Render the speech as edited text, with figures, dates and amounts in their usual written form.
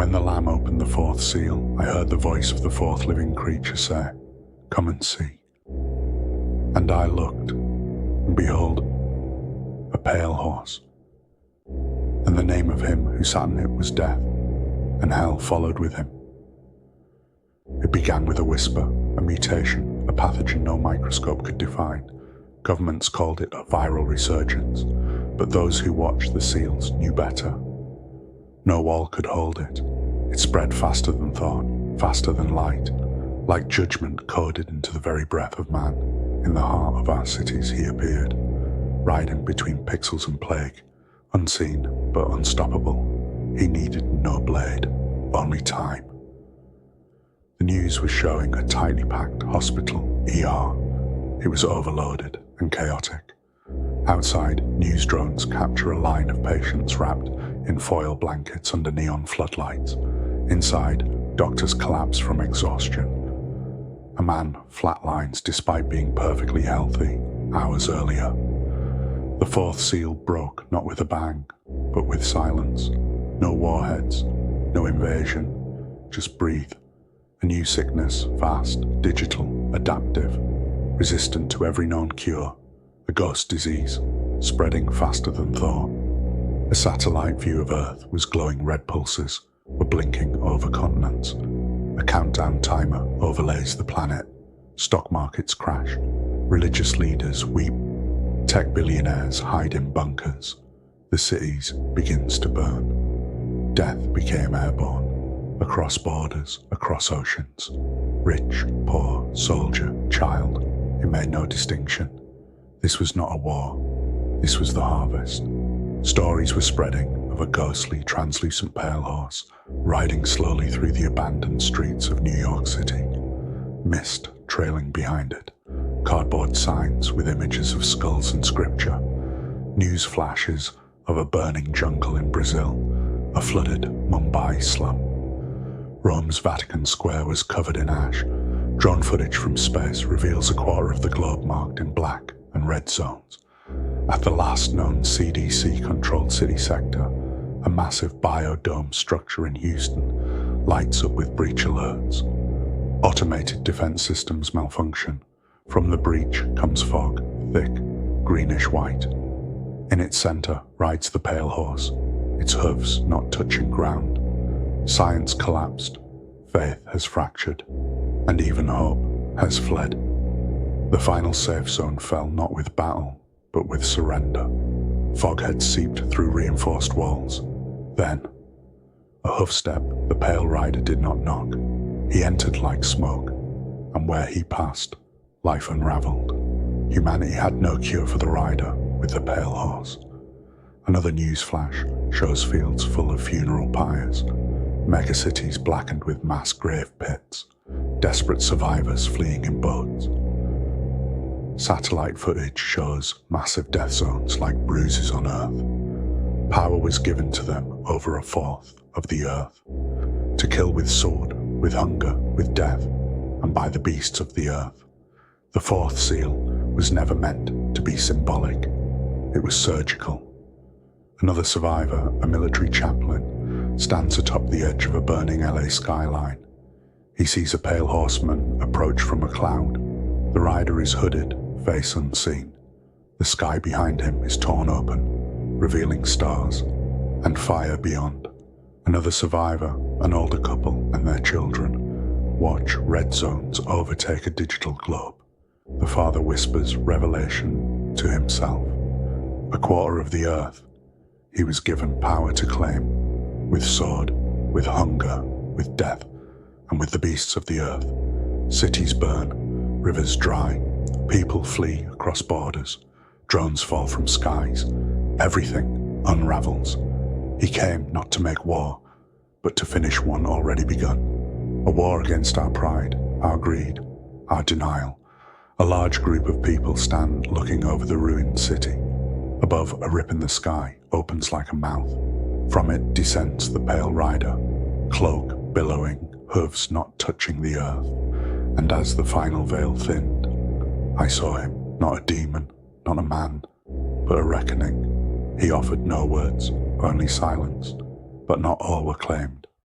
when the lamb opened the fourth seal, I heard the voice of the fourth living creature say, "Come and see." And I looked, and behold, a pale horse. And the name of him who sat in it was Death, and hell followed with him. It began with a whisper, a mutation, a pathogen no microscope could define. Governments called it a viral resurgence, but those who watched the seals knew better. No wall could hold it. It spread faster than thought, faster than light, like judgment coded into the very breath of man. In the heart of our cities he appeared, riding between pixels and plague, unseen but unstoppable. He needed no blade, only time. The news was showing a tightly packed hospital, ER. It was overloaded and chaotic. Outside, news drones capture a line of patients wrapped in foil blankets under neon floodlights. Inside, doctors collapse from exhaustion. A man flatlines despite being perfectly healthy hours earlier. The fourth seal broke not with a bang, but with silence. No warheads, no invasion, just breathe. A new sickness, fast, digital, adaptive, resistant to every known cure. A ghost disease, spreading faster than thought. A satellite view of Earth was glowing red pulses, were blinking over continents. A countdown timer overlays the planet. Stock markets crash. Religious leaders weep. Tech billionaires hide in bunkers. The cities begins to burn. Death became airborne. Across borders, across oceans. Rich, poor, soldier, child. It made no distinction. This was not a war. This was the harvest. Stories were spreading of a ghostly, translucent pale horse riding slowly through the abandoned streets of New York City. Mist trailing behind it. Cardboard signs with images of skulls and scripture. News flashes of a burning jungle in Brazil. A flooded Mumbai slum. Rome's Vatican Square was covered in ash. Drone footage from space reveals a quarter of the globe marked in black and red zones. At the last known CDC-controlled city sector, a massive biodome structure in Houston lights up with breach alerts. Automated defense systems malfunction. From the breach comes fog, thick, greenish-white. In its center rides the pale horse, its hooves not touching ground. Science collapsed, faith has fractured, and even hope has fled. The final safe zone fell not with battle, but with surrender. Fog had seeped through reinforced walls. Then, a hoof step, the pale rider did not knock. He entered like smoke, and where he passed, life unraveled. Humanity had no cure for the rider with the pale horse. Another news flash shows fields full of funeral pyres, megacities blackened with mass grave pits, desperate survivors fleeing in boats. Satellite footage shows massive death zones like bruises on Earth. Power was given to them over a fourth of the Earth, to kill with sword, with hunger, with death, and by the beasts of the Earth. The fourth seal was never meant to be symbolic. It was surgical. Another survivor, a military chaplain, stands atop the edge of a burning LA skyline. He sees a pale horseman approach from a cloud. The rider is hooded, face unseen. The sky behind him is torn open, revealing stars and fire beyond. Another survivor, an older couple and their children, watch red zones overtake a digital globe. The father whispers revelation to himself. A quarter of the Earth he was given power to claim, with sword, with hunger, with death, and with the beasts of the Earth. Cities burn, rivers dry, people flee across borders, drones fall from skies, everything unravels. He came not to make war, but to finish one already begun. A war against our pride, our greed, our denial. A large group of people stand looking over the ruined city. Above, a rip in the sky opens like a mouth. From it descends the pale rider, cloak billowing, hooves not touching the earth. And as the final veil thinned, I saw him, not a demon, not a man, but a reckoning. He offered no words, only silence, but not all were claimed.